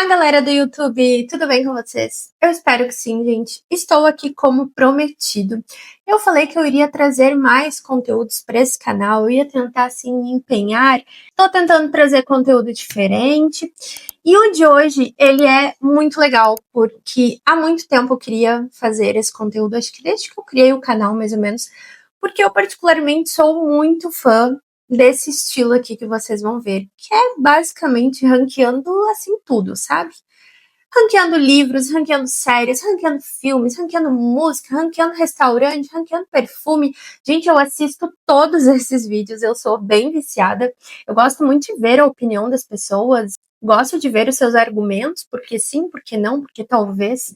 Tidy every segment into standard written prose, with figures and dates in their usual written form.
Olá, galera do YouTube, tudo bem com vocês? Eu espero que sim, gente. Estou aqui como prometido. Eu falei que eu iria trazer mais conteúdos para esse canal, eu ia tentar, assim, me empenhar. Estou tentando trazer conteúdo diferente. E o de hoje, ele é muito legal, porque há muito tempo eu queria fazer esse conteúdo, acho que desde que eu criei o canal, mais ou menos, porque eu particularmente sou muito fã desse estilo aqui que vocês vão ver, que é basicamente ranqueando assim tudo, sabe? Ranqueando livros, ranqueando séries, ranqueando filmes, ranqueando música, ranqueando restaurante, ranqueando perfume. Gente, eu assisto todos esses vídeos, eu sou bem viciada. Eu gosto muito de ver a opinião das pessoas, gosto de ver os seus argumentos, porque sim, porque não, porque talvez.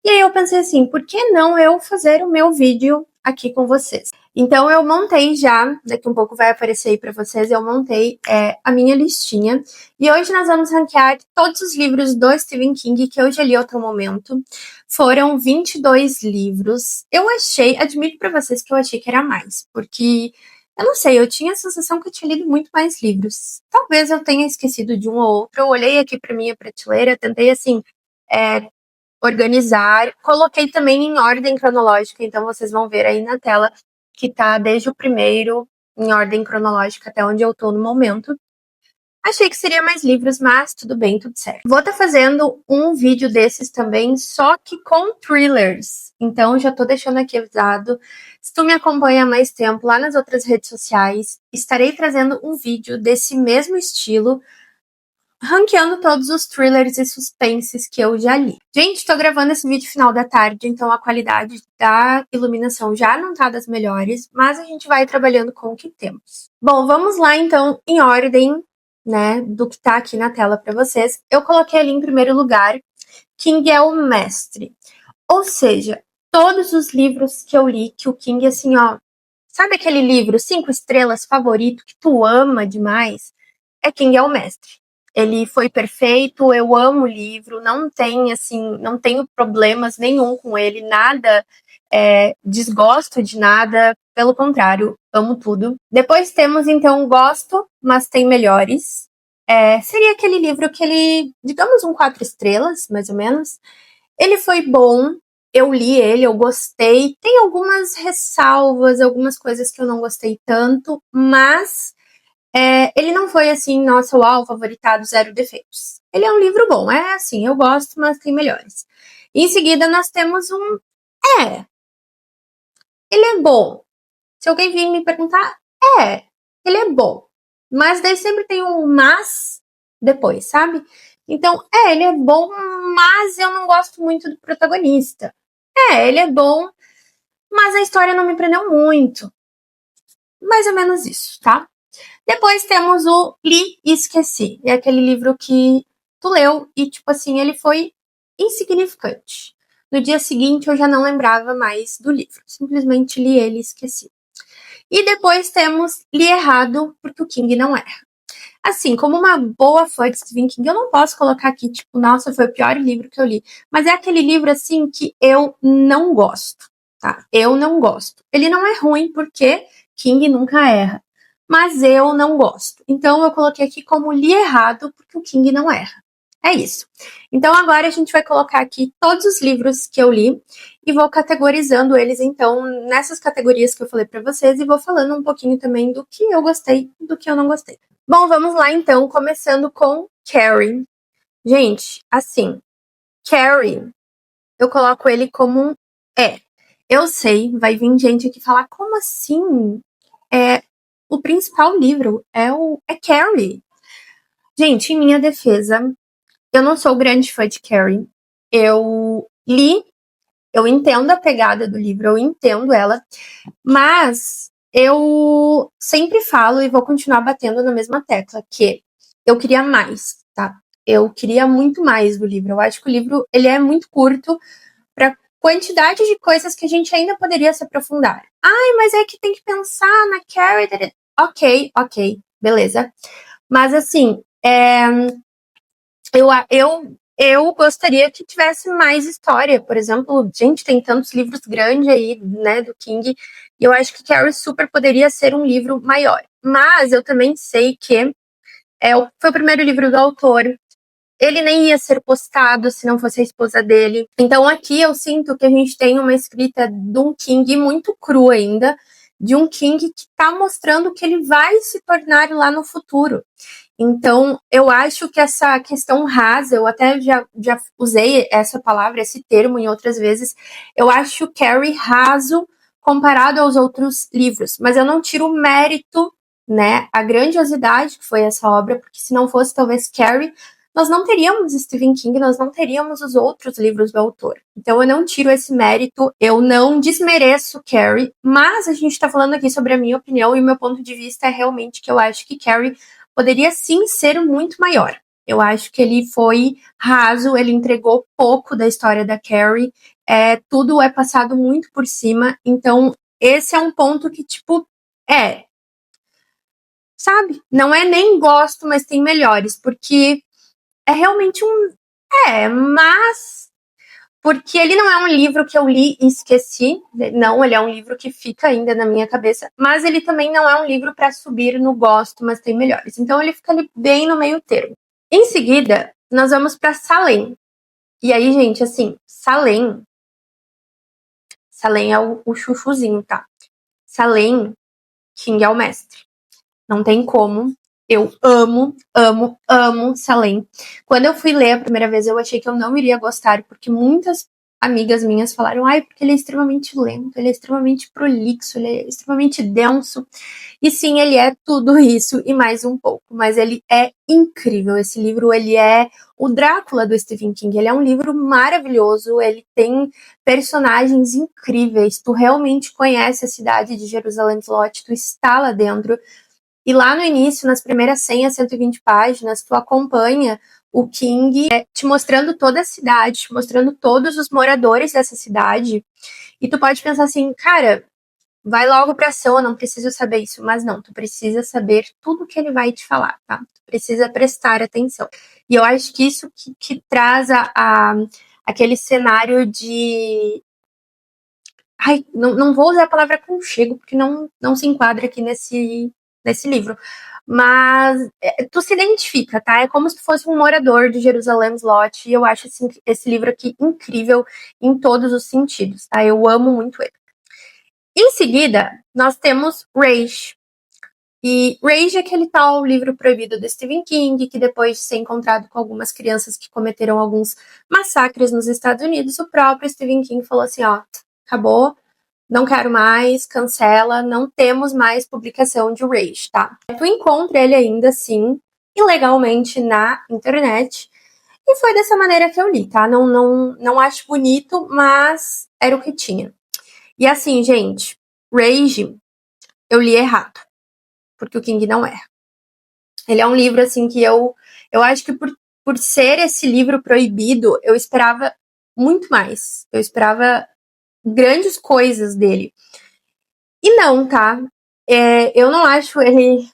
E aí eu pensei assim, por que não eu fazer o meu vídeo aqui com vocês? Então eu montei já, daqui um pouco vai aparecer aí para vocês, eu montei a minha listinha. E hoje nós vamos ranquear todos os livros do Stephen King que eu já li até o momento. Foram 22 livros. Eu achei, admito para vocês que eu achei que era mais, porque eu não sei, eu tinha a sensação que eu tinha lido muito mais livros. Talvez eu tenha esquecido de um ou outro. Eu olhei aqui para minha prateleira, tentei assim, organizar. Coloquei também em ordem cronológica, então vocês vão ver aí na tela que tá desde o primeiro em ordem cronológica até onde eu tô no momento. Achei que seria mais livros, mas tudo bem, tudo certo. Vou estar fazendo um vídeo desses também, só que com thrillers. Então já tô deixando aqui avisado. Se tu me acompanha há mais tempo lá nas outras redes sociais, estarei trazendo um vídeo desse mesmo estilo, ranqueando todos os thrillers e suspenses que eu já li. Gente, tô gravando esse vídeo final da tarde, então a qualidade da iluminação já não tá das melhores, mas a gente vai trabalhando com o que temos. Bom, vamos lá então em ordem, né, do que tá aqui na tela pra vocês. Eu coloquei ali em primeiro lugar King é o Mestre. Ou seja, todos os livros que eu li, que o King, assim, ó, sabe aquele livro 5 estrelas favorito que tu ama demais? É King é o Mestre. Ele foi perfeito, eu amo o livro, não tem assim, não tenho problemas nenhum com ele, nada, desgosto de nada, pelo contrário, amo tudo. Depois temos então Gosto, mas tem melhores. Seria aquele livro que ele, digamos, um 4 estrelas, mais ou menos. Ele foi bom, eu li ele, eu gostei. Tem algumas ressalvas, algumas coisas que eu não gostei tanto, mas ele não foi assim, nossa, uau, favoritado, zero defeitos. Ele é um livro bom, é assim, eu gosto, mas tem melhores. Em seguida, nós temos um. É, ele é bom. Se alguém vir me perguntar, ele é bom. Mas daí sempre tem um mas depois, sabe? Então, ele é bom, mas eu não gosto muito do protagonista. Ele é bom, mas a história não me prendeu muito. Mais ou menos isso, tá? Depois temos o Li e Esqueci. É aquele livro que tu leu e, tipo assim, ele foi insignificante. No dia seguinte eu já não lembrava mais do livro. Simplesmente li ele e esqueci. E depois temos Li Errado, porque o King não erra. Assim, como uma boa fã de Stephen King, eu não posso colocar aqui, tipo, nossa, foi o pior livro que eu li. Mas é aquele livro, assim, que eu não gosto, tá? Eu não gosto. Ele não é ruim, porque King nunca erra. Mas eu não gosto. Então, eu coloquei aqui como li errado, porque o King não erra. É isso. Então, agora a gente vai colocar aqui todos os livros que eu li e vou categorizando eles, então, nessas categorias que eu falei pra vocês e vou falando um pouquinho também do que eu gostei e do que eu não gostei. Bom, vamos lá então, começando com Carrie. Gente, assim, Carrie, eu coloco ele como um é. Eu sei, vai vir gente aqui falar, como assim? O principal livro é Carrie. Gente, em minha defesa, eu não sou grande fã de Carrie. Eu li, eu entendo a pegada do livro, eu entendo ela, mas eu sempre falo e vou continuar batendo na mesma tecla, que eu queria mais, tá? Eu queria muito mais do livro. Eu acho que o livro ele é muito curto para quantidade de coisas que a gente ainda poderia se aprofundar. Ai, mas é que tem que pensar na Carrie. Ok, beleza. Mas assim, eu gostaria que tivesse mais história. Por exemplo, gente, tem tantos livros grandes aí, né, do King, e eu acho que Carrie super poderia ser um livro maior. Mas eu também sei que foi o primeiro livro do autor. ele nem ia ser postado se não fosse a esposa dele. Então aqui eu sinto que a gente tem uma escrita de um King muito cru ainda, de um King que tá mostrando que ele vai se tornar lá no futuro. Então, eu acho que essa questão rasa, eu até já usei essa palavra, esse termo em outras vezes, eu acho Carrie raso comparado aos outros livros, mas eu não tiro o mérito, né, a grandiosidade que foi essa obra, porque se não fosse talvez Carrie, nós não teríamos Stephen King, nós não teríamos os outros livros do autor. Então eu não tiro esse mérito, eu não desmereço Carrie, mas a gente tá falando aqui sobre a minha opinião e o meu ponto de vista é realmente que eu acho que Carrie poderia sim ser muito maior. Eu acho que ele foi raso, ele entregou pouco da história da Carrie, tudo é passado muito por cima, então esse é um ponto que, tipo, sabe? Não é nem gosto, mas tem melhores, porque é realmente um. Mas. Porque ele não é um livro que eu li e esqueci. Não, ele é um livro que fica ainda na minha cabeça. Mas ele também não é um livro para subir no gosto, mas tem melhores. Então ele fica ali bem no meio termo. Em seguida, nós vamos para Salem. E aí, gente, assim, Salem. Salem é o chuchuzinho, tá? Salem, King é o mestre. Não tem como. Eu amo, amo, amo Salem. Quando eu fui ler a primeira vez, eu achei que eu não iria gostar, porque muitas amigas minhas falaram, ai, porque ele é extremamente lento, ele é extremamente prolixo, ele é extremamente denso. E sim, ele é tudo isso e mais um pouco, mas ele é incrível. Esse livro, ele é o Drácula do Stephen King. Ele é um livro maravilhoso, ele tem personagens incríveis. Tu realmente conhece a cidade de Jerusalém Slot, tu está lá dentro. E lá no início, nas primeiras 100 a 120 páginas, tu acompanha o King te mostrando toda a cidade, te mostrando todos os moradores dessa cidade. E tu pode pensar assim, cara, vai logo pra ação, eu não preciso saber isso. Mas não, tu precisa saber tudo que ele vai te falar, tá? Tu precisa prestar atenção. E eu acho que isso que traz aquele cenário de... Ai, não vou usar a palavra aconchego, porque não se enquadra aqui nesse livro. Mas tu se identifica, tá? É como se tu fosse um morador de Jerusalém Slot. E eu acho esse livro aqui incrível em todos os sentidos, tá? Eu amo muito ele. Em seguida, nós temos Rage. E Rage é aquele tal livro proibido do Stephen King, que depois de ser encontrado com algumas crianças que cometeram alguns massacres nos Estados Unidos, o próprio Stephen King falou assim, ó, acabou, não quero mais, cancela, não temos mais publicação de Rage, tá? Tu encontra ele ainda assim, ilegalmente na internet, e foi dessa maneira que eu li, tá? Não acho bonito, mas era o que tinha. E assim, gente, Rage, eu li errado, porque o King não erra. Ele é um livro, assim, que eu acho que por ser esse livro proibido, eu esperava muito mais. Eu esperava grandes coisas dele. E não, tá? Eu não acho ele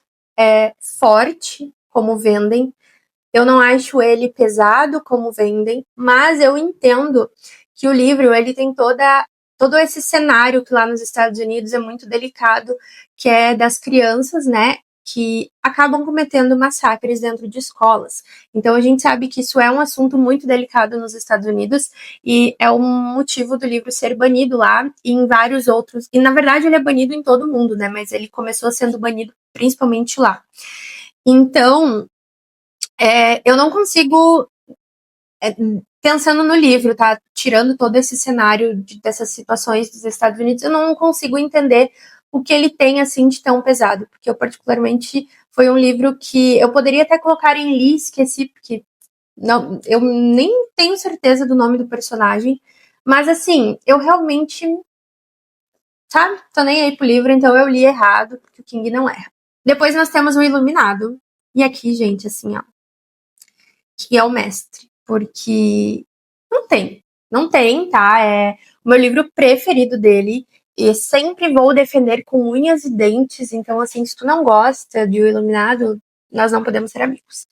forte, como vendem. Eu não acho ele pesado, como vendem. Mas eu entendo que o livro, ele tem todo esse cenário que lá nos Estados Unidos é muito delicado, que é das crianças, né, que acabam cometendo massacres dentro de escolas. Então a gente sabe que isso é um assunto muito delicado nos Estados Unidos e é um motivo do livro ser banido lá e em vários outros. E na verdade ele é banido em todo mundo, né, mas ele começou sendo banido principalmente lá. Então, eu não consigo pensando no livro, tá? Tirando todo esse cenário dessas situações dos Estados Unidos, eu não consigo entender o que ele tem, assim, de tão pesado. Porque eu, particularmente, foi um livro que eu poderia até colocar em li, esqueci, porque não, eu nem tenho certeza do nome do personagem. Mas, assim, eu realmente, sabe? Tô nem aí pro livro, então eu li errado, porque o King não erra. Depois nós temos o Iluminado. E aqui, gente, assim, ó, que é o mestre. Porque não tem, tá? É o meu livro preferido dele. E sempre vou defender com unhas e dentes. Então, assim, se tu não gosta de O Iluminado, nós não podemos ser amigos.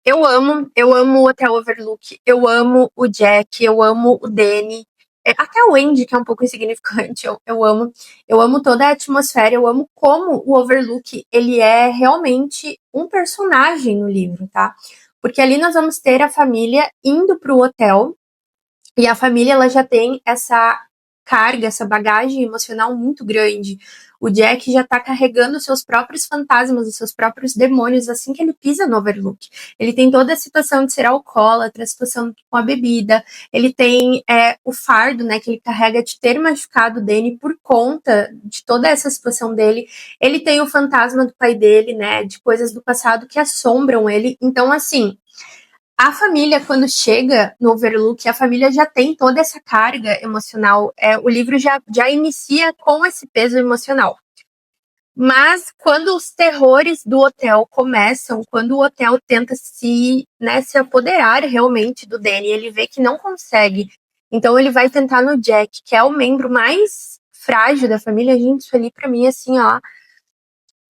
Eu amo o Hotel Overlook, eu amo o Jack, eu amo o Danny, até o Andy, que é um pouco insignificante, eu amo toda a atmosfera, eu amo como o Overlook, ele é realmente um personagem no livro, tá? Porque ali nós vamos ter a família indo para o hotel, e a família ela já tem essa carga, essa bagagem emocional muito grande. O Jack já tá carregando os seus próprios fantasmas, os seus próprios demônios assim que ele pisa no Overlook. Ele tem toda a situação de ser alcoólatra, a situação com a bebida, ele tem o fardo, né, que ele carrega de ter machucado o Danny por conta de toda essa situação dele. Ele tem o fantasma do pai dele, né, de coisas do passado que assombram ele. Então, assim, a família, quando chega no Overlook, a família já tem toda essa carga emocional. O livro já inicia com esse peso emocional. Mas quando os terrores do hotel começam, quando o hotel tenta se apoderar realmente do Danny, ele vê que não consegue. Então ele vai tentar no Jack, que é o membro mais frágil da família. Gente, isso ali pra mim, assim, ó,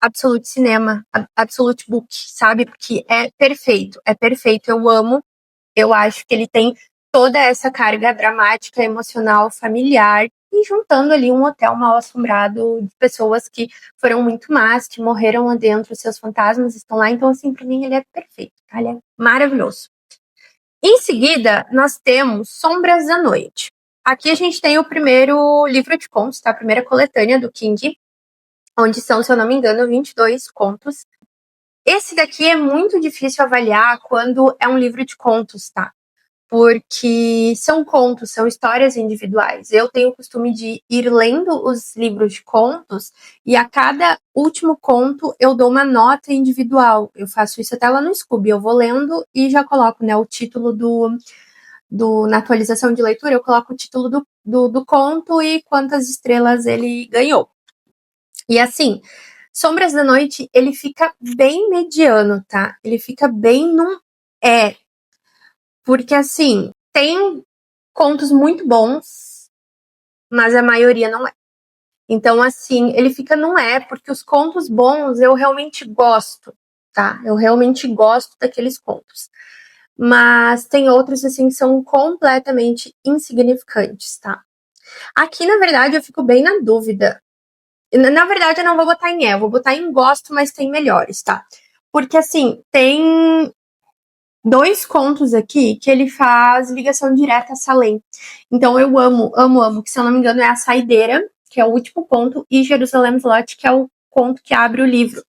Absolute Cinema, Absolute Book, sabe? Porque é perfeito, eu amo. Eu acho que ele tem toda essa carga dramática, emocional, familiar, e juntando ali um hotel mal assombrado de pessoas que foram muito más, que morreram lá dentro, seus fantasmas estão lá. Então, assim, pra mim ele é perfeito, tá? Ele é maravilhoso. Em seguida, nós temos Sombras da Noite. Aqui a gente tem o primeiro livro de contos, tá? A primeira coletânea do King, onde são, se eu não me engano, 22 contos. Esse daqui é muito difícil avaliar quando é um livro de contos, tá? Porque são contos, são histórias individuais. Eu tenho o costume de ir lendo os livros de contos e a cada último conto eu dou uma nota individual. Eu faço isso até lá no Scooby. Eu vou lendo e já coloco, né, o título na atualização de leitura, eu coloco o título do conto e quantas estrelas ele ganhou. E assim, Sombras da Noite, ele fica bem mediano, tá? Ele fica bem num porque, assim, tem contos muito bons, mas a maioria não é. Então, assim, ele fica não é, porque os contos bons eu realmente gosto, tá? Eu realmente gosto daqueles contos. Mas tem outros, assim, que são completamente insignificantes, tá? Aqui, na verdade, eu fico bem na dúvida. Na verdade, eu não vou botar em eu vou botar em gosto, mas tem melhores, tá? Porque, assim, tem dois contos aqui que ele faz ligação direta a Salem. Então eu amo, que se eu não me engano é A Saideira, que é o último conto, e Jerusalem's Lot, que é o conto que abre o livro.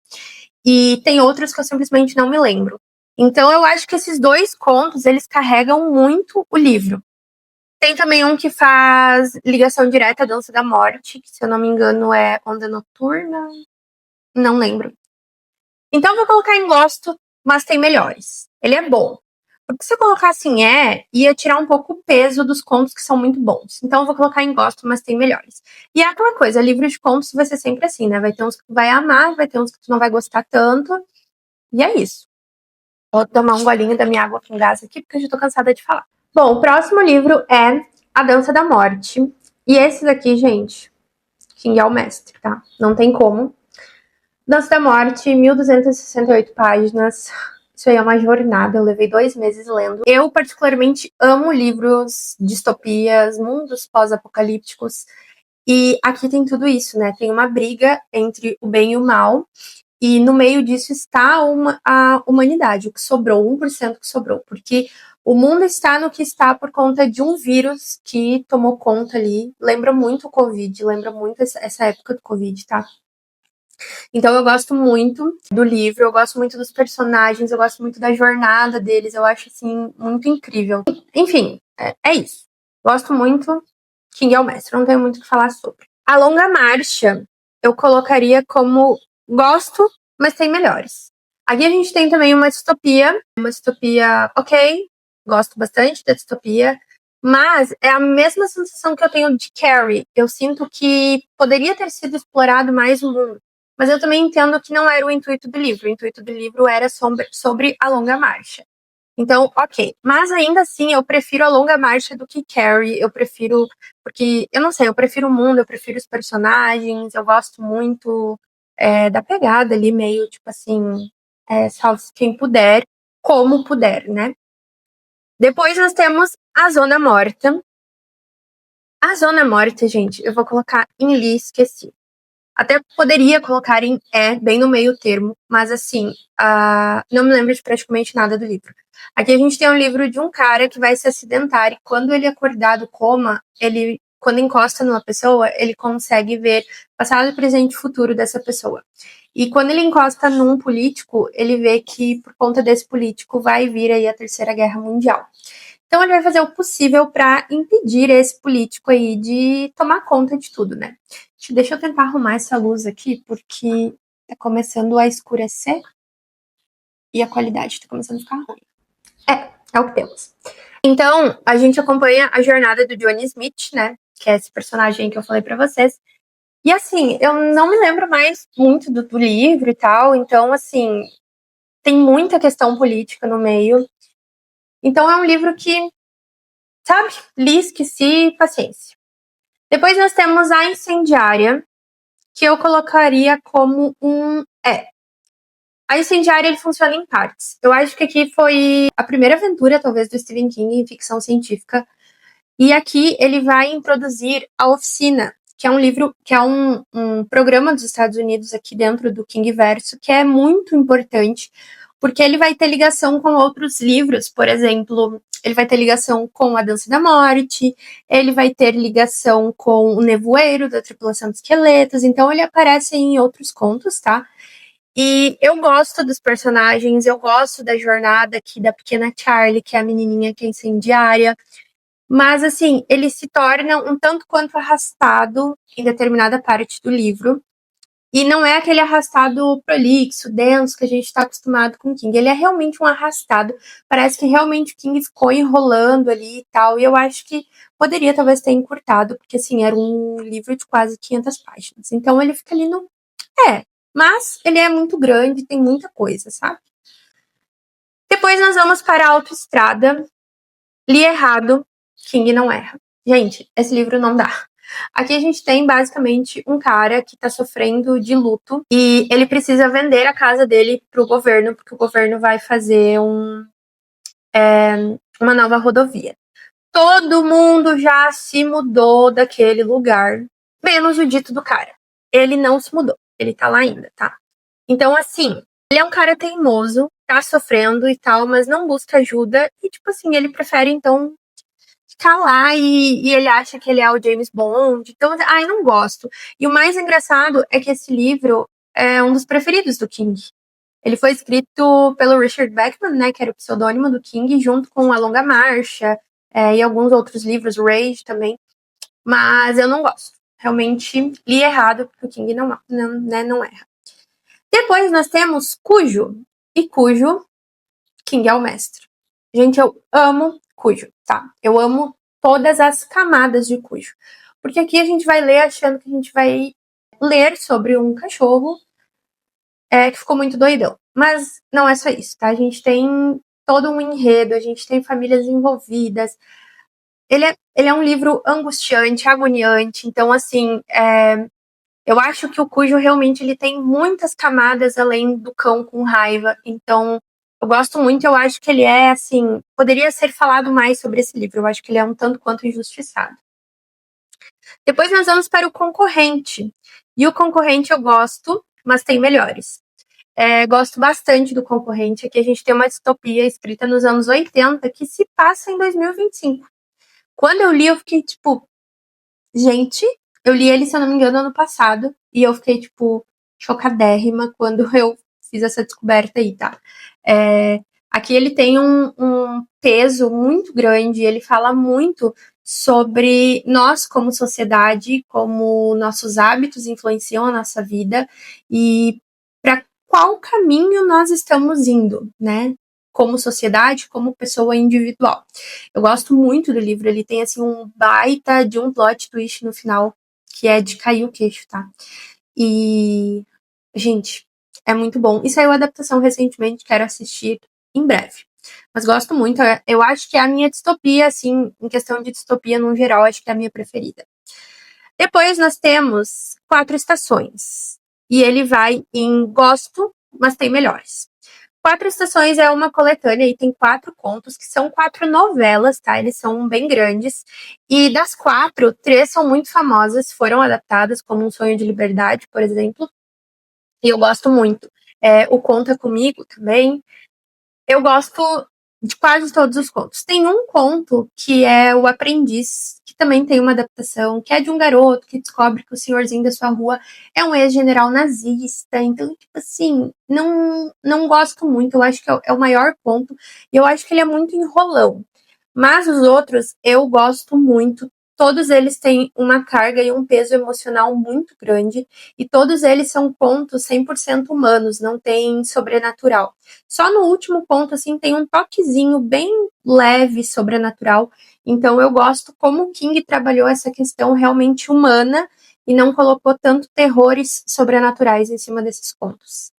E tem outros que eu simplesmente não me lembro. Então eu acho que esses dois contos, eles carregam muito o livro. Tem também um que faz ligação direta à Dança da Morte, que se eu não me engano é Onda Noturna, não lembro. Então eu vou colocar em gosto, mas tem melhores. Ele é bom. Porque se eu colocar assim ia tirar um pouco o peso dos contos que são muito bons. Então eu vou colocar em gosto, mas tem melhores. E é aquela coisa, livro de contos vai ser sempre assim, né? Vai ter uns que tu vai amar, vai ter uns que tu não vai gostar tanto. E é isso. Vou tomar um golinho da minha água com gás aqui, porque eu já tô cansada de falar. Bom, o próximo livro é A Dança da Morte. E esse daqui, gente, King é o mestre, tá? Não tem como. Dança da Morte, 1268 páginas. Isso aí é uma jornada, eu levei 2 meses lendo. Eu, particularmente, amo livros, distopias, mundos pós-apocalípticos. E aqui tem tudo isso, né? Tem uma briga entre o bem e o mal. E no meio disso está a humanidade, o que sobrou, 1% que sobrou. Porque o mundo está no que está por conta de um vírus que tomou conta ali. Lembra muito o Covid, lembra muito essa época do Covid, tá? Então eu gosto muito do livro, eu gosto muito dos personagens, eu gosto muito da jornada deles, eu acho assim muito incrível. Enfim, é isso. Gosto muito. King é o mestre, não tenho muito o que falar sobre. A Longa Marcha eu colocaria como gosto, mas tem melhores. Aqui a gente tem também uma distopia ok, gosto bastante da distopia, mas é a mesma sensação que eu tenho de Carrie. Eu sinto que poderia ter sido explorado mais o mundo. Mas eu também entendo que não era o intuito do livro. O intuito do livro era sobre a Longa Marcha. Então, ok. Mas ainda assim, eu prefiro a Longa Marcha do que Carrie. Eu prefiro. Porque, eu não sei, eu prefiro o mundo, eu prefiro os personagens. Eu gosto muito da pegada ali, meio tipo assim. Salve quem puder, como puder, né? Depois nós temos A Zona Morta. A Zona Morta, gente, eu vou colocar em Li Esqueci. Até poderia colocar em bem no meio termo, mas assim, não me lembro de praticamente nada do livro. Aqui a gente tem um livro de um cara que vai se acidentar e quando ele acordar do coma, quando encosta numa pessoa, ele consegue ver passado, presente e futuro dessa pessoa. E quando ele encosta num político, ele vê que por conta desse político vai vir aí a Terceira Guerra Mundial. Então ele vai fazer o possível para impedir esse político aí de tomar conta de tudo, né? Deixa eu tentar arrumar essa luz aqui, porque tá começando a escurecer e a qualidade tá começando a ficar ruim. É o que temos. Então, a gente acompanha a jornada do Johnny Smith, né? Que é esse personagem que eu falei pra vocês. E assim, eu não me lembro mais muito do livro e tal, então assim, tem muita questão política no meio. Então é um livro que, sabe, li, esqueci, paciência. Depois nós temos A Incendiária, que eu colocaria como um A Incendiária, ele funciona em partes. Eu acho que aqui foi a primeira aventura, talvez, do Stephen King em ficção científica. E aqui ele vai introduzir A Oficina, que é um livro, que é um programa dos Estados Unidos aqui dentro do Kingverso, que é muito importante, porque ele vai ter ligação com outros livros, por exemplo, ele vai ter ligação com A Dança da Morte, ele vai ter ligação com O Nevoeiro, da Tripulação dos Esqueletos, então ele aparece em outros contos, tá? E eu gosto dos personagens, eu gosto da jornada aqui da pequena Charlie, que é a menininha que é incendiária, mas assim, ele se torna um tanto quanto arrastado em determinada parte do livro, e não é aquele arrastado prolixo, denso, que a gente está acostumado com o King. Ele é realmente um arrastado. Parece que realmente o King ficou enrolando ali e tal. E eu acho que poderia talvez ter encurtado, porque assim, era um livro de quase 500 páginas. Então ele fica ali no. Mas ele é muito grande, tem muita coisa, sabe? Depois nós vamos para a Autoestrada. Li errado, King não erra. Gente, esse livro não dá. Aqui a gente tem basicamente um cara que tá sofrendo de luto e ele precisa vender a casa dele pro governo, porque o governo vai fazer uma nova rodovia. Todo mundo já se mudou daquele lugar, menos o dito do cara. Ele não se mudou, ele tá lá ainda, tá? Então, assim, ele é um cara teimoso, tá sofrendo e tal, mas não busca ajuda e, tipo assim, ele prefere, então, ficar lá e ele acha que ele é o James Bond. Então, ai, não gosto. E o mais engraçado é que esse livro é um dos preferidos do King. Ele foi escrito pelo Richard Bachman, né, que era o pseudônimo do King, junto com A Longa Marcha e alguns outros livros, Rage também. Mas eu não gosto. Realmente li errado, porque o King não erra. Depois nós temos Cujo. E Cujo, King é o mestre. Gente, eu amo Cujo, tá? Eu amo todas as camadas de Cujo. Porque aqui a gente vai ler achando que a gente vai ler sobre um cachorro que ficou muito doidão. Mas não é só isso, tá? A gente tem todo um enredo, a gente tem famílias envolvidas. Ele é um livro angustiante, agoniante. Então, assim, eu acho que o Cujo realmente ele tem muitas camadas além do cão com raiva. Então, eu gosto muito, eu acho que ele é, assim, poderia ser falado mais sobre esse livro. Eu acho que ele é um tanto quanto injustiçado. Depois nós vamos para o Concorrente. E o Concorrente eu gosto, mas tem melhores. Gosto bastante do Concorrente. Aqui a gente tem uma distopia escrita nos anos 80 que se passa em 2025. Quando eu li, eu fiquei tipo, gente, eu li ele, se eu não me engano, ano passado, e eu fiquei, tipo, chocadérrima quando eu fiz essa descoberta aí, tá? Aqui ele tem um peso muito grande, ele fala muito sobre nós como sociedade, como nossos hábitos influenciam a nossa vida e para qual caminho nós estamos indo, né? Como sociedade, como pessoa individual. Eu gosto muito do livro, ele tem assim um baita de um plot twist no final, que é de cair o queixo, tá? E, gente, é muito bom. E saiu a adaptação recentemente, quero assistir em breve. Mas gosto muito, eu acho que é a minha distopia, assim, em questão de distopia no geral, acho que é a minha preferida. Depois nós temos Quatro Estações. E ele vai em gosto, mas tem melhores. Quatro Estações é uma coletânea e tem 4 contos, que são 4 novelas, tá? Eles são bem grandes. E das 4, 3 são muito famosas, foram adaptadas, como Um Sonho de Liberdade, por exemplo. E eu gosto muito. O Conta Comigo também. Eu gosto de quase todos os contos. Tem um conto que é O Aprendiz, que também tem uma adaptação, que é de um garoto que descobre que o senhorzinho da sua rua é um ex-general nazista. Então, tipo assim, não gosto muito. Eu acho que é o maior conto. E eu acho que ele é muito enrolão. Mas os outros eu gosto muito. Todos eles têm uma carga e um peso emocional muito grande. E todos eles são contos 100% humanos, não tem sobrenatural. Só no último conto, assim, tem um toquezinho bem leve sobrenatural. Então eu gosto como o King trabalhou essa questão realmente humana e não colocou tanto terrores sobrenaturais em cima desses contos.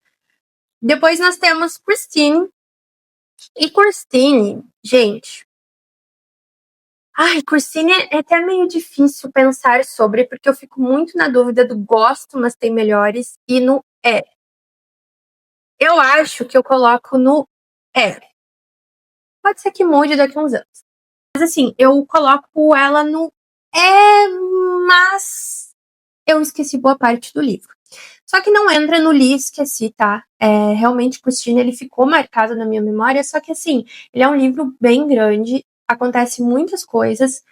Depois nós temos Christine. E Christine, gente. Ai, Christine é até meio difícil pensar sobre, porque eu fico muito na dúvida do gosto, mas tem melhores, e no é. Eu acho que eu coloco no é. Pode ser que mude daqui a uns anos. Mas assim, eu coloco ela no é, mas eu esqueci boa parte do livro. Só que não entra no li, esqueci, tá? Realmente, Christine, ele ficou marcado na minha memória, só que assim, ele é um livro bem grande, acontece muitas coisas,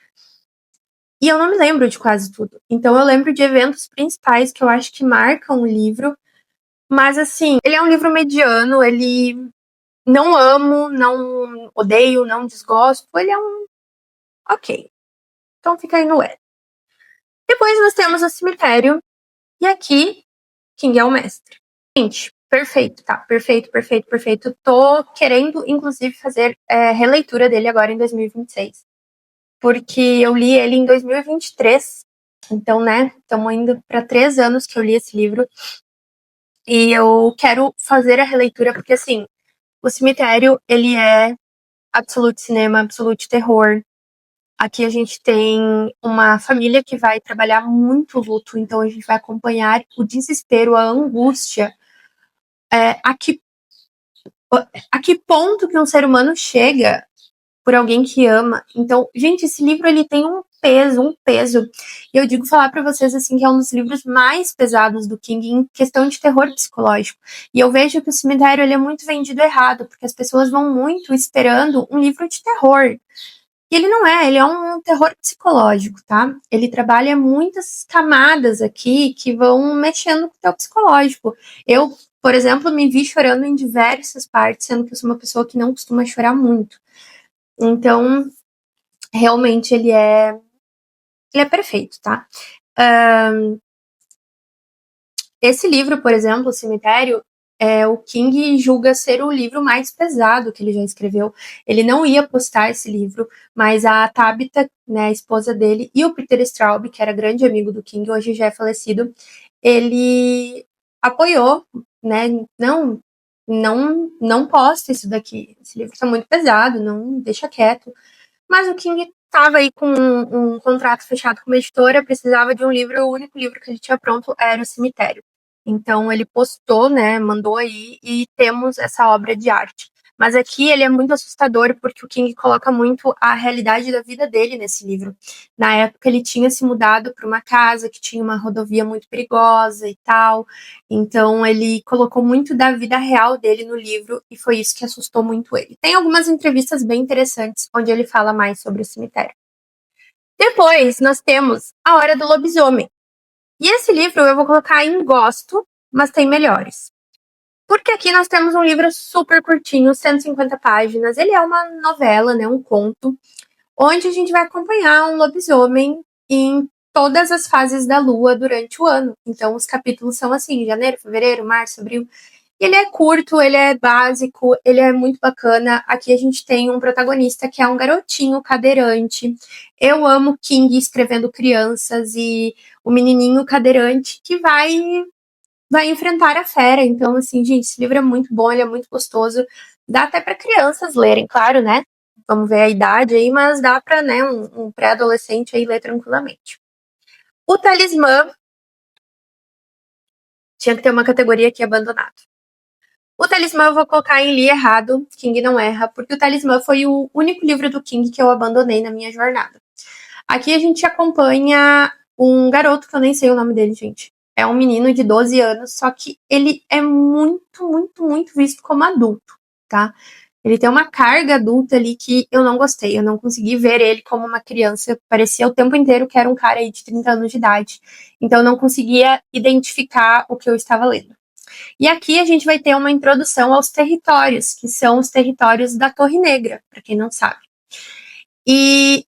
e eu não me lembro de quase tudo. Então eu lembro de eventos principais que eu acho que marcam o livro, mas assim, ele é um livro mediano, ele não amo, não odeio, não desgosto, ele é um ok. Então fica aí no é. Depois nós temos o cemitério, e aqui, King é o mestre. Gente, perfeito, tá? Perfeito, perfeito, perfeito. Tô querendo, inclusive, fazer releitura dele agora em 2026. Porque eu li ele em 2023. Então, né, estamos indo para 3 anos que eu li esse livro. E eu quero fazer a releitura, porque, assim, o cemitério, ele é absolute cinema, absolute terror. Aqui a gente tem uma família que vai trabalhar muito luto, então a gente vai acompanhar o desespero, a angústia, a que ponto que um ser humano chega por alguém que ama. Então, gente, esse livro ele tem um peso, um peso. E eu digo falar para vocês assim que é um dos livros mais pesados do King em questão de terror psicológico. E eu vejo que o cemitério ele é muito vendido errado, porque as pessoas vão muito esperando um livro de terror. E ele não é, ele é um terror psicológico, tá? Ele trabalha muitas camadas aqui que vão mexendo com o teu psicológico. Eu, por exemplo, me vi chorando em diversas partes, sendo que eu sou uma pessoa que não costuma chorar muito. Então, realmente ele é perfeito, tá? Esse livro, por exemplo, O Cemitério, o King julga ser o livro mais pesado que ele já escreveu. Ele não ia postar esse livro, mas a Tabitha, né, a esposa dele, e o Peter Straub, que era grande amigo do King, hoje já é falecido, ele apoiou, né? Não posta isso daqui. Esse livro está muito pesado, não deixa quieto. Mas o King estava aí com um contrato fechado com uma editora, precisava de um livro, o único livro que ele tinha pronto era O Cemitério. Então ele postou, né, mandou aí e temos essa obra de arte. Mas aqui ele é muito assustador porque o King coloca muito a realidade da vida dele nesse livro. Na época ele tinha se mudado para uma casa que tinha uma rodovia muito perigosa e tal. Então ele colocou muito da vida real dele no livro e foi isso que assustou muito ele. Tem algumas entrevistas bem interessantes onde ele fala mais sobre o cemitério. Depois nós temos A Hora do Lobisomem. E esse livro eu vou colocar em gosto, mas tem melhores. Porque aqui nós temos um livro super curtinho, 150 páginas. Ele é uma novela, né, um conto, onde a gente vai acompanhar um lobisomem em todas as fases da lua durante o ano. Então os capítulos são assim, janeiro, fevereiro, março, abril. Ele é curto, ele é básico, ele é muito bacana. Aqui a gente tem um protagonista que é um garotinho cadeirante. Eu amo King escrevendo crianças e o menininho cadeirante que vai enfrentar a fera. Então, assim, gente, esse livro é muito bom, ele é muito gostoso. Dá até para crianças lerem, claro, né? Vamos ver a idade aí, mas dá para, né, um pré-adolescente aí ler tranquilamente. O Talismã tinha que ter uma categoria aqui abandonado. O Talismã eu vou colocar em Li errado, King não erra, porque o Talismã foi o único livro do King que eu abandonei na minha jornada. Aqui a gente acompanha um garoto, que eu nem sei o nome dele, gente. É um menino de 12 anos, só que ele é muito, muito, muito visto como adulto, tá? Ele tem uma carga adulta ali que eu não gostei. Eu não consegui ver ele como uma criança. Parecia o tempo inteiro que era um cara aí de 30 anos de idade. Então eu não conseguia identificar o que eu estava lendo. E aqui a gente vai ter uma introdução aos territórios, que são os territórios da Torre Negra, para quem não sabe. E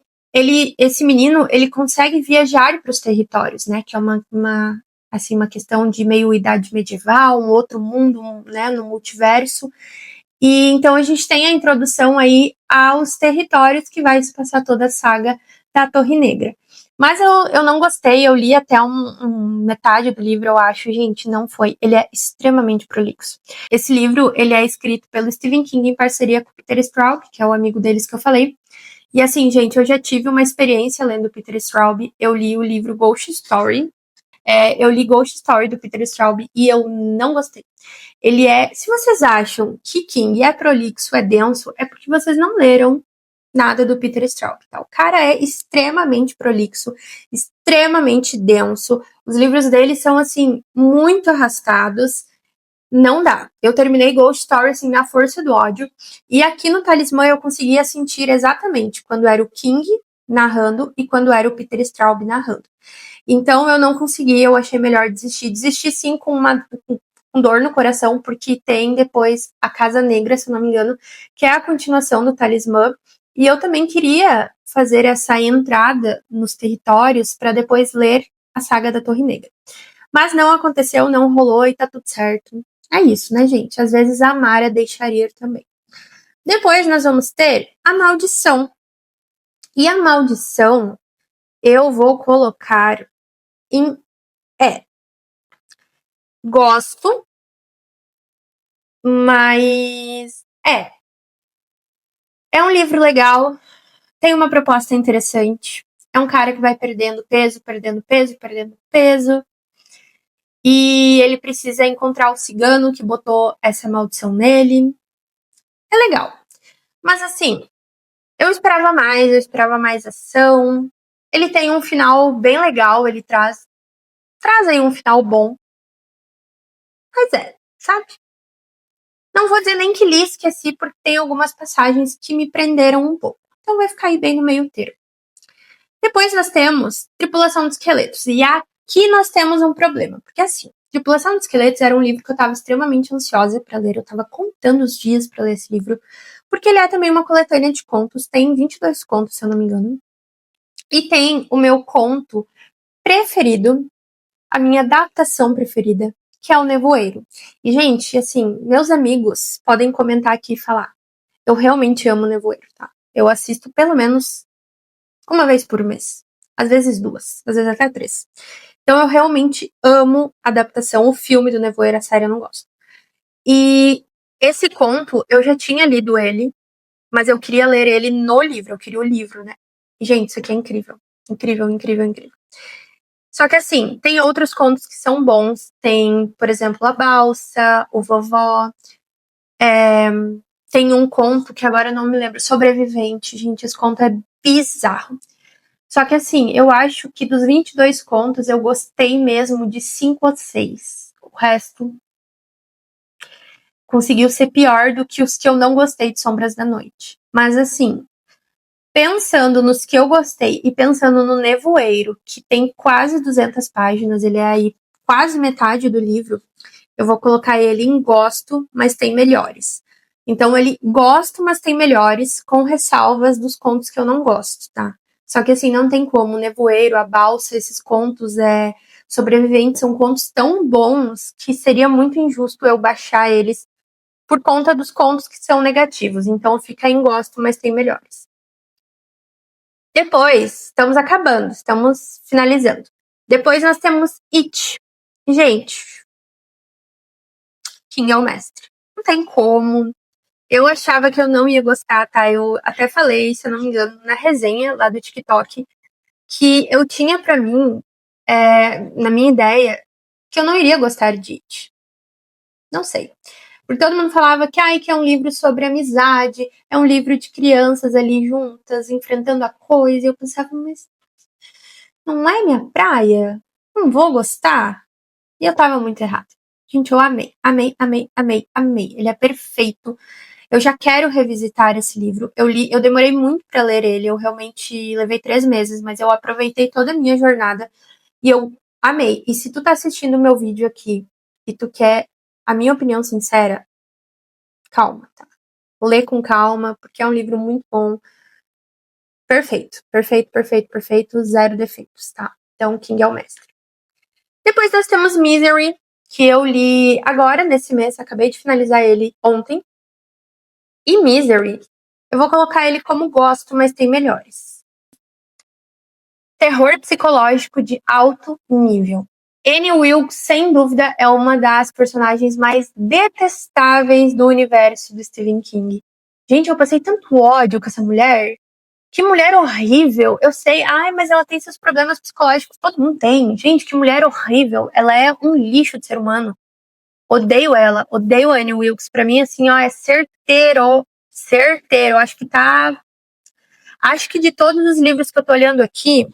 esse menino, ele consegue viajar para os territórios, né? Que é uma questão de meio idade medieval, um outro mundo, né? No multiverso. E então a gente tem a introdução aí aos territórios que vai se passar toda a saga da Torre Negra. Mas eu não gostei, eu li até metade do livro, eu acho, gente, não foi. Ele é extremamente prolixo. Esse livro, ele é escrito pelo Stephen King em parceria com o Peter Straub, que é o amigo deles que eu falei. E assim, gente, eu já tive uma experiência lendo Peter Straub. Eu li o livro Ghost Story. Eu li Ghost Story do Peter Straub e eu não gostei. Ele é. Se vocês acham que King é prolixo, é denso, é porque vocês não leram nada do Peter Straub. Tá? O cara é extremamente prolixo, extremamente denso. Os livros dele são, assim, muito arrastados. Não dá. Eu terminei Ghost Story, assim, na força do ódio. E aqui no Talismã eu conseguia sentir exatamente quando era o King narrando e quando era o Peter Straub narrando. Então eu não consegui, eu achei melhor desistir. Desisti sim com dor no coração, porque tem depois a Casa Negra, se eu não me engano, que é a continuação do Talismã. E eu também queria fazer essa entrada nos territórios para depois ler a saga da Torre Negra. Mas não aconteceu, não rolou e tá tudo certo. É isso, né, gente? Às vezes amar é deixar ir também. Depois nós vamos ter a maldição. E a maldição eu vou colocar em gosto, mas é um livro legal, tem uma proposta interessante. É um cara que vai perdendo peso, perdendo peso, perdendo peso. E ele precisa encontrar o cigano que botou essa maldição nele. É legal. Mas assim, eu esperava mais ação. Ele tem um final bem legal, ele traz aí um final bom. Mas sabe? Não vou dizer nem que li, esqueci, porque tem algumas passagens que me prenderam um pouco. Então vai ficar aí bem no meio termo. Depois nós temos Tripulação de Esqueletos. E aqui nós temos um problema. Porque assim, Tripulação de Esqueletos era um livro que eu estava extremamente ansiosa para ler. Eu estava contando os dias para ler esse livro. Porque ele é também uma coletânea de contos. Tem 22 contos, se eu não me engano. E tem o meu conto preferido, a minha adaptação preferida, que é o Nevoeiro. E, gente, assim, meus amigos podem comentar aqui e falar. Eu realmente amo o Nevoeiro, tá? Eu assisto pelo menos uma vez por mês. Às vezes duas, às vezes até três. Então eu realmente amo a adaptação. O filme do Nevoeiro, a série, eu não gosto. E esse conto, eu já tinha lido ele, mas eu queria ler ele no livro. Eu queria o livro, né? E, gente, isso aqui é incrível. Incrível, incrível, incrível. Só que assim, tem outros contos que são bons. Tem, por exemplo, A Balsa, O Vovó. Tem um conto que agora eu não me lembro, Sobrevivente. Gente, esse conto é bizarro. Só que assim, eu acho que dos 22 contos eu gostei mesmo de 5 ou 6. O resto conseguiu ser pior do que os que eu não gostei de Sombras da Noite. Mas assim, pensando nos que eu gostei e pensando no Nevoeiro, que tem quase 200 páginas, ele é aí quase metade do livro, eu vou colocar ele em gosto, mas tem melhores. Então ele gosto, mas tem melhores, com ressalvas dos contos que eu não gosto, tá? Só que assim, não tem como. O Nevoeiro, A Balsa, esses contos sobreviventes são contos tão bons que seria muito injusto eu baixar eles por conta dos contos que são negativos. Então fica em gosto, mas tem melhores. Depois, estamos acabando, estamos finalizando. Depois nós temos It. Gente, King é o mestre. Não tem como. Eu achava que eu não ia gostar, tá? Eu até falei, se eu não me engano, na resenha lá do TikTok, que eu tinha pra mim, na minha ideia, que eu não iria gostar de It. Não sei. Porque todo mundo falava que é um livro sobre amizade, é um livro de crianças ali juntas, enfrentando a coisa. E eu pensava, mas não é minha praia? Não vou gostar? E eu tava muito errada. Gente, eu amei, amei, amei, amei, amei. Ele é perfeito. Eu já quero revisitar esse livro. Eu demorei muito pra ler ele. Eu realmente levei 3 meses, mas eu aproveitei toda a minha jornada e eu amei. E se tu tá assistindo o meu vídeo aqui e tu quer a minha opinião sincera, calma, tá? Lê com calma, porque é um livro muito bom. Perfeito, perfeito, perfeito, perfeito, zero defeitos, tá? Então, King é o mestre. Depois nós temos Misery, que eu li agora nesse mês, acabei de finalizar ele ontem. E Misery, eu vou colocar ele como gosto, mas tem melhores. Terror psicológico de alto nível. Annie Wilkes, sem dúvida, é uma das personagens mais detestáveis do universo do Stephen King. Gente, eu passei tanto ódio com essa mulher. Que mulher horrível. Eu sei, ai, mas ela tem seus problemas psicológicos. Todo mundo tem. Gente, que mulher horrível. Ela é um lixo de ser humano. Odeio ela. Odeio a Annie Wilkes. Pra mim, assim, ó, é certeiro. Certeiro. Acho que tá. Acho que de todos os livros que eu tô olhando aqui,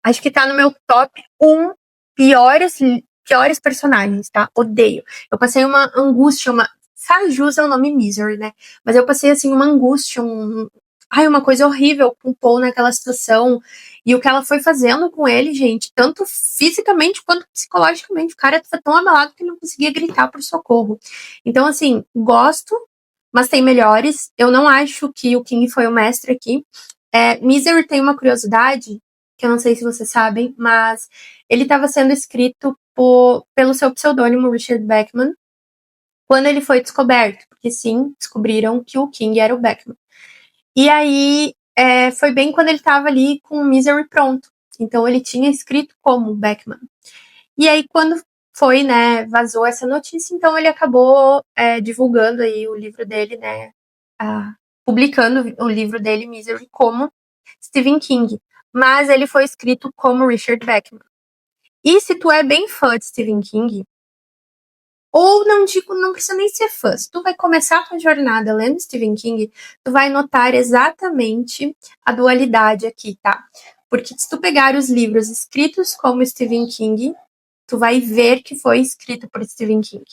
acho que tá no meu top 1 piores personagens, tá? Odeio. Eu passei uma angústia, uma. Sabe, jus é o nome Misery, né? Mas eu passei, assim, uma angústia, ai, uma coisa horrível com o Paul naquela situação. E o que ela foi fazendo com ele, gente, tanto fisicamente quanto psicologicamente. O cara foi tão abalado que ele não conseguia gritar por socorro. Então, assim, gosto, mas tem melhores. Eu não acho que o King foi o mestre aqui. Misery tem uma curiosidade, que eu não sei se vocês sabem, mas ele estava sendo escrito pelo seu pseudônimo Richard Bachman quando ele foi descoberto, porque sim, descobriram que o King era o Bachman. E aí foi bem quando ele estava ali com o Misery pronto. Então ele tinha escrito como Bachman. E aí quando foi, né, vazou essa notícia, então ele acabou divulgando aí o livro dele, né, publicando o livro dele, Misery, como Stephen King. Mas ele foi escrito como Richard Bachman. E se tu é bem fã de Stephen King, ou não digo, não precisa nem ser fã, se tu vai começar a tua jornada lendo Stephen King, tu vai notar exatamente a dualidade aqui, tá? Porque se tu pegar os livros escritos como Stephen King, tu vai ver que foi escrito por Stephen King.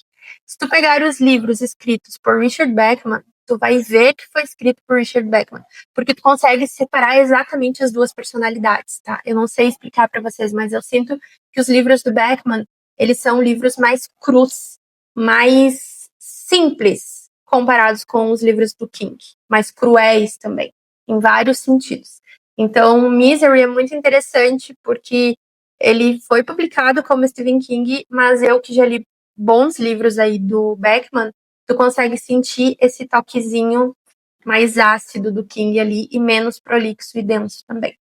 Se tu pegar os livros escritos por Richard Bachman, tu vai ver que foi escrito por Richard Bachman, porque tu consegue separar exatamente as duas personalidades, tá? Eu não sei explicar para vocês, mas eu sinto que os livros do Bachman, eles são livros mais crus, mais simples comparados com os livros do King, mais cruéis também, em vários sentidos. Então, Misery é muito interessante porque ele foi publicado como Stephen King, mas eu que já li bons livros aí do Bachman, tu consegue sentir esse toquezinho mais ácido do King ali e menos prolixo e denso também.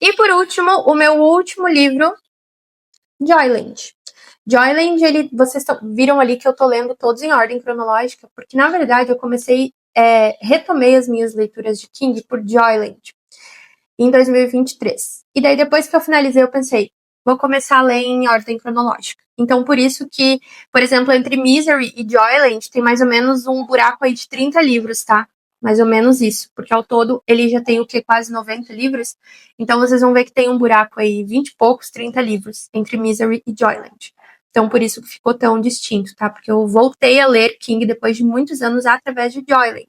E por último, o meu último livro, Joyland. Joyland, vocês viram ali que eu tô lendo todos em ordem cronológica, porque na verdade eu retomei as minhas leituras de King por Joyland em 2023. E daí depois que eu finalizei eu pensei, vou começar a ler em ordem cronológica. Então por isso que, por exemplo, entre Misery e Joyland tem mais ou menos um buraco aí de 30 livros, tá? Mais ou menos isso, porque ao todo ele já tem o que? Quase 90 livros. Então vocês vão ver que tem um buraco aí, 20 e poucos, 30 livros entre Misery e Joyland. Então por isso que ficou tão distinto, tá? Porque eu voltei a ler King depois de muitos anos através de Joyland.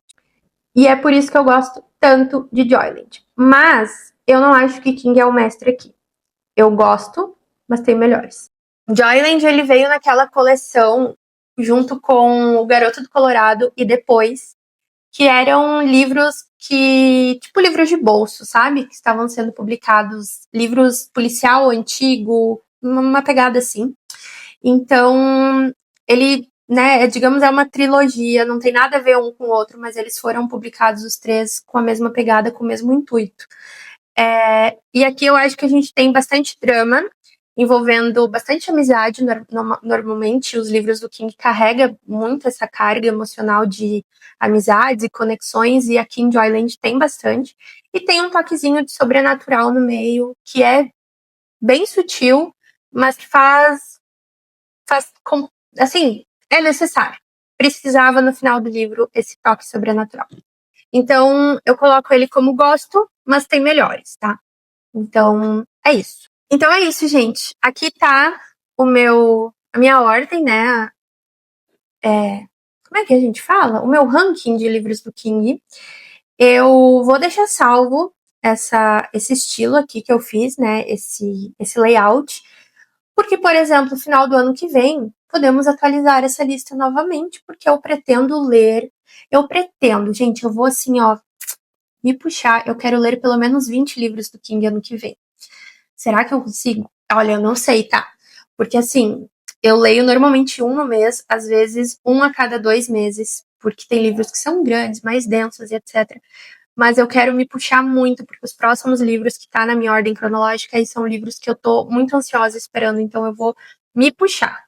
E é por isso que eu gosto tanto de Joyland. Mas eu não acho que King é o mestre aqui. Eu gosto, mas tem melhores. Joyland, ele veio naquela coleção junto com O Garoto do Colorado e Depois, que eram livros tipo livros de bolso, sabe? Que estavam sendo publicados, livros policial antigo, uma pegada assim. Então, ele, né, digamos, é uma trilogia, não tem nada a ver um com o outro, mas eles foram publicados os três com a mesma pegada, com o mesmo intuito. E aqui eu acho que a gente tem bastante drama, envolvendo bastante amizade. Normalmente, os livros do King carregam muito essa carga emocional de amizades e conexões, e aqui em Joyland tem bastante. E tem um toquezinho de sobrenatural no meio, que é bem sutil, mas que faz assim, é necessário. Precisava no final do livro esse toque sobrenatural. Então, eu coloco ele como gosto, mas tem melhores, tá? Então, é isso. Então é isso, gente. Aqui tá a minha ordem, né? Como é que a gente fala? O meu ranking de livros do King. Eu vou deixar salvo esse estilo aqui que eu fiz, né? Esse layout. Porque, por exemplo, no final do ano que vem, podemos atualizar essa lista novamente, porque eu pretendo ler. Gente, eu vou assim, ó, me puxar. Eu quero ler pelo menos 20 livros do King ano que vem. Será que eu consigo? Olha, eu não sei, tá? Porque assim, eu leio normalmente um no mês, às vezes um a cada 2 meses, porque tem livros que são grandes, mais densos e etc. Mas eu quero me puxar muito, porque os próximos livros que tá na minha ordem cronológica aí são livros que eu tô muito ansiosa esperando, então eu vou me puxar.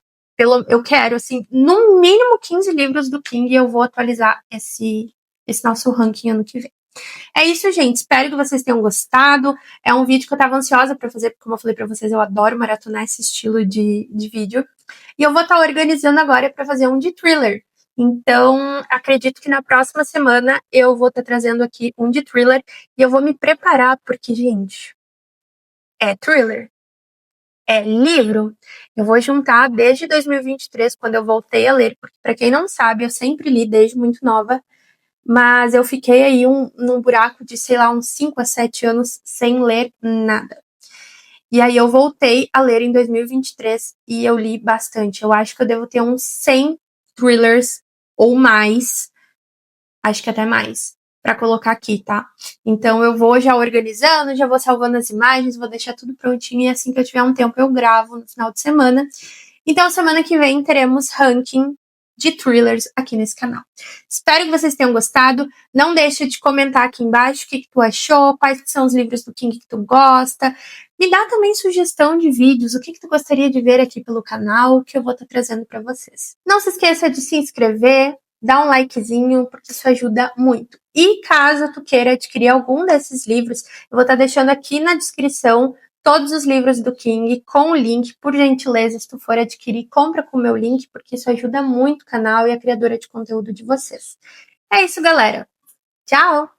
Eu quero, assim, no mínimo 15 livros do King e eu vou atualizar esse nosso ranking ano que vem. É isso, gente. Espero que vocês tenham gostado. É um vídeo que eu tava ansiosa pra fazer, porque como eu falei pra vocês, eu adoro maratonar esse estilo de vídeo. E eu vou estar organizando agora pra fazer um de thriller. Então, acredito que na próxima semana eu vou estar trazendo aqui um de thriller e eu vou me preparar, porque, gente, é thriller, é livro. Eu vou juntar desde 2023, quando eu voltei a ler, porque, pra quem não sabe, eu sempre li desde muito nova. Mas eu fiquei aí num buraco de, sei lá, uns 5 a 7 anos sem ler nada. E aí eu voltei a ler em 2023 e eu li bastante. Eu acho que eu devo ter uns 100 thrillers ou mais, acho que até mais, pra colocar aqui, tá? Então eu vou já organizando, já vou salvando as imagens, vou deixar tudo prontinho e assim que eu tiver um tempo eu gravo no final de semana. Então, semana que vem teremos ranking de thrillers aqui nesse canal. Espero que vocês tenham gostado. Não deixa de comentar aqui embaixo o que tu achou, quais são os livros do King que tu gosta. Me dá também sugestão de vídeos, o que tu gostaria de ver aqui pelo canal, que eu vou estar trazendo para vocês. Não se esqueça de se inscrever, dar um likezinho, porque isso ajuda muito. E caso tu queira adquirir algum desses livros, eu vou estar deixando aqui na descrição todos os livros do King com o link, por gentileza, se tu for adquirir, compra com o meu link, porque isso ajuda muito o canal e a criadora de conteúdo de vocês. É isso, galera. Tchau!